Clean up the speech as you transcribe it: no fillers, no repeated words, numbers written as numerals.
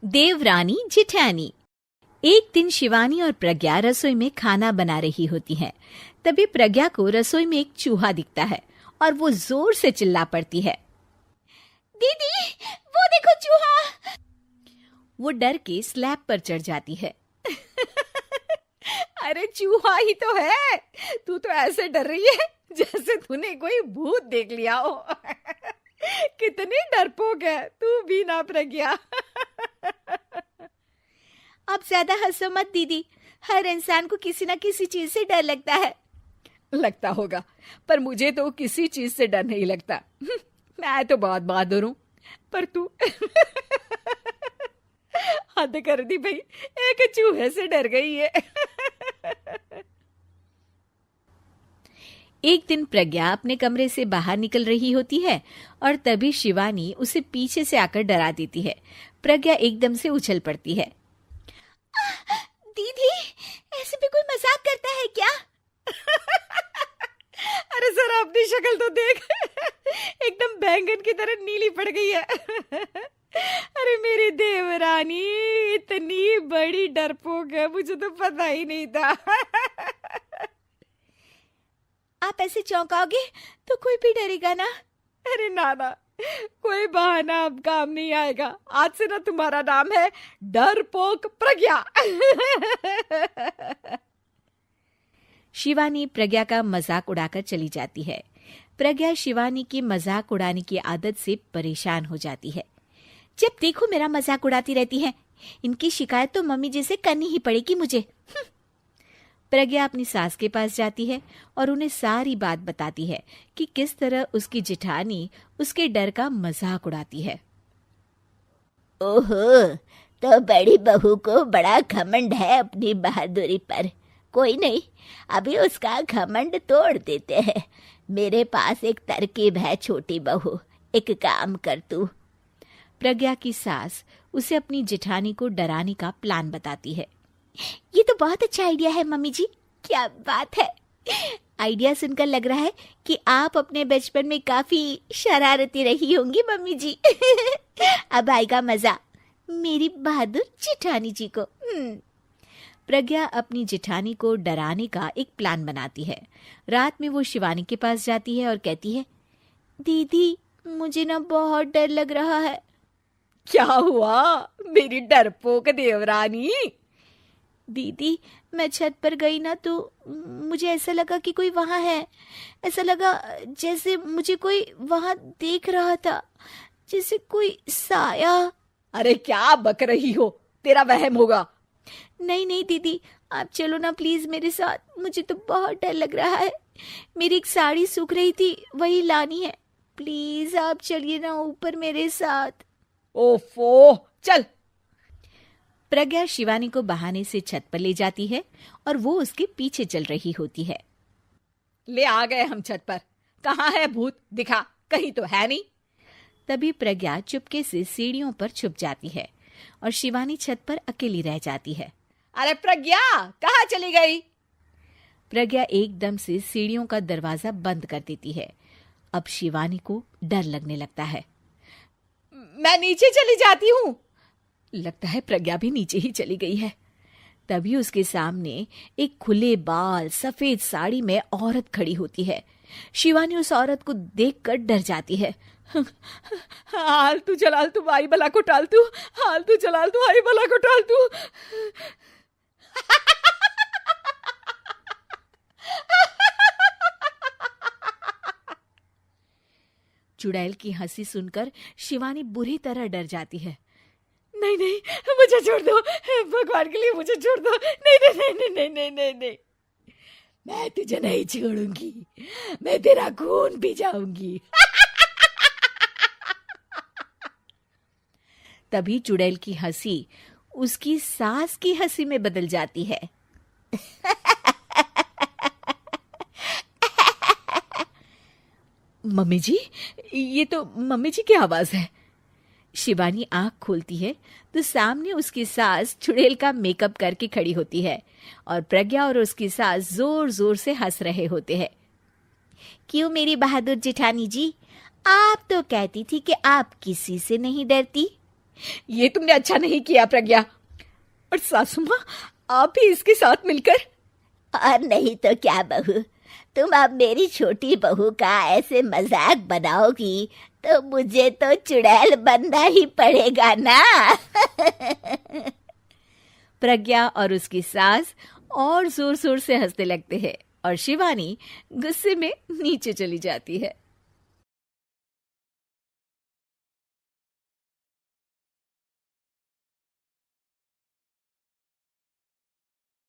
देवरानी जिठानी। एक दिन शिवानी और प्रज्ञा रसोई में खाना बना रही होती हैं। तभी प्रज्ञा को रसोई में एक चूहा दिखता है और वो जोर से चिल्ला पड़ती है, दीदी वो देखो चूहा। वो डर के स्लैब पर चढ़ जाती है। अरे चूहा ही तो है, तू तो ऐसे डर रही है जैसे तूने कोई भूत देख लिया हो। कितनी डरपोक है तू भी ना प्रज्ञा। आप ज्यादा हंसो मत दीदी, हर इंसान को किसी ना किसी चीज से डर लगता है। लगता होगा, पर मुझे तो किसी चीज से डर नहीं लगता। मैं तो बहुत बहादुर हूं, पर तू हद कर दी भाई, एक चूहे से डर गई है। एक दिन प्रज्ञा अपने कमरे से बाहर निकल रही होती है और तभी शिवानी उसे पीछे से आकर डरा देती है। प्रज्ञा एकदम से उछल पड़ती है। दीदी ऐसे भी कोई मजाक करता है क्या? अरे जरा अपनी शक्ल तो देख, एकदम बैंगन की तरह नीली पड़ गई है। अरे मेरी देवरानी इतनी बड़ी डरपोक है, मुझे तो पता ही नहीं था। आप ऐसे चौंकाओगे तो कोई भी डरेगा ना। अरे ना, कोई बहाना अब काम नहीं आएगा। आज से ना तुम्हारा नाम है डरपोक प्रज्ञा। शिवानी प्रज्ञा का मजाक उड़ाकर चली जाती है। प्रज्ञा शिवानी की मजाक उड़ाने की आदत से परेशान हो जाती है। जब देखो मेरा मजाक उड़ाती रहती है, इनकी शिकायत तो मम्मी जी से करनी ही पड़ेगी मुझे। प्रज्ञा अपनी सास के पास जाती है और उन्हें सारी बात बताती है कि किस तरह उसकी जेठानी उसके डर का मजाक उड़ाती है। ओहो, तो बड़ी बहू को बड़ा घमंड है अपनी बहादुरी पर। कोई नहीं, अभी उसका घमंड तोड़ देते हैं। मेरे पास एक तरकीब है छोटी बहू, एक काम कर तू। प्रज्ञा की सास उसे अपनी जेठानी को डराने का प्लान बताती है। ये तो बहुत अच्छा आइडिया है मम्मी जी, क्या बात है। आइडिया सुनकर लग रहा है कि आप अपने बचपन में काफी शरारती रही होंगी मम्मी जी। अब आएगा मजा मेरी बहादुर जेठानी जी को। प्रज्ञा अपनी जेठानी को डराने का एक प्लान बनाती है। रात में वो शिवानी के पास जाती है और कहती है, दीदी मुझे ना बहुत डर लग रहा है। क्या हुआ मेरी डरपोक देवरानी? दीदी मैं छत पर गई ना तो मुझे ऐसा लगा कि कोई वहां है। ऐसा लगा जैसे मुझे कोई वहां देख रहा था, जैसे कोई साया। अरे क्या बक रही हो, तेरा वहम होगा। नहीं दीदी, आप चलो ना प्लीज मेरे साथ, मुझे तो बहुत डर लग रहा है। मेरी एक साड़ी सूख रही थी, वही लानी है। प्लीज आप चलिए ना ऊपर मेरे साथ। ओफो, चल। प्रज्ञा शिवानी को बहाने से छत पर ले जाती है और वो उसके पीछे चल रही होती है। ले आ गए हम छत पर, कहाँ है भूत, दिखा, कहीं तो है नहीं। तभी प्रज्ञा चुपके से सीढ़ियों पर छुप जाती है और शिवानी छत पर अकेली रह जाती है। अरे प्रज्ञा कहाँ चली गई? प्रज्ञा एकदम से सीढ़ियों का दरवाजा बंद कर देती है। अब शिवानी को डर लगने लगता है। मैं नीचे चली जाती हूँ। लगता है प्रज्ञा भी नीचे ही चली गई है। तभी उसके सामने एक खुले बाल सफेद साड़ी में औरत खड़ी होती है। शिवानी उस औरत को देखकर डर जाती है। हाल तू जलाल तू आई बला को टाल तू, हाल तू जलाल तू आई बला को टाल तू। चुड़ैल की हंसी सुनकर शिवानी बुरी तरह डर जाती है। नहीं, मुझे छोड़ दो, भगवान के लिए मुझे छोड़ दो। नहीं, मैं तुझे नहीं छोड़ूंगी, मैं तेरा खून पी जाऊंगी। तभी चुड़ैल की हंसी उसकी सास की हंसी में बदल जाती है। मम्मी जी, ये तो मम्मी जी की आवाज है। शिवानी आंख खोलती है तो सामने उसकी सास चुड़ैल का मेकअप करके खड़ी होती है और प्रज्ञा और उसकी सास जोर जोर से हंस रहे होते हैं। क्यों मेरी बहादुर जेठानी जी, आप तो कहती थी कि आप किसी से नहीं डरती। ये तुमने अच्छा नहीं किया प्रज्ञा। और सासू माँ, आप भी इसके साथ मिलकर। और नहीं तो क्या बहू, तुम अब मेरी छोटी बहू का ऐसे मजाक बनाओगी तो मुझे तो चुड़ैल बनना ही पड़ेगा ना। प्रज्ञा और उसकी सास और जोर जोर से हंसने लगते हैं और शिवानी गुस्से में नीचे चली जाती है।